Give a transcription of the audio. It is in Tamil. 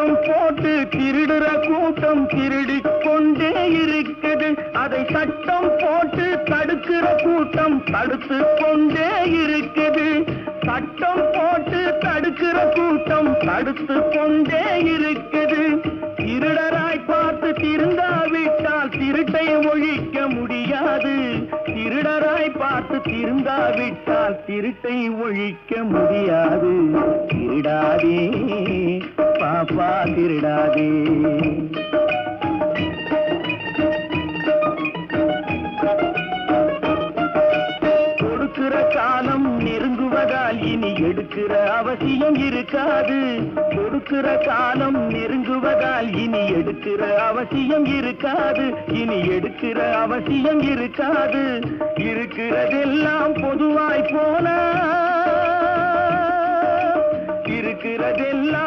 சட்டம் போட்டு திருடுற கூட்டம் திருடிக் கொண்டே இருக்குது. அதை சட்டம் போட்டு தடுக்கிற கூட்டம் தடுத்து கொண்டே இருக்குது. சட்டம் போட்டு தடுக்கிற கூட்டம் தடுத்து கொண்டே இருக்குது. திருடராய் பார்த்து திருந்தாவிட்டால் திருட்டை ஒழிக்க முடியாது. திருடராய் பார்த்து திருந்தாவிட்டால் திருட்டை ஒழிக்க முடியாது. திருடாதே பாப்பா திருடாதே. கொடுக்கிற காலம் நெருங்குவதால் இனி எடுக்கிற அவசியம் இருக்காது. கொடுக்கிற காலம் நெருங்குவதால் இனி எடுக்கிற அவசியம் இருக்காது. இனி எடுக்கிற அவசியம் இருக்காது. இருக்கிறதெல்லாம் பொதுவாய் போன இருக்கிறதெல்லாம்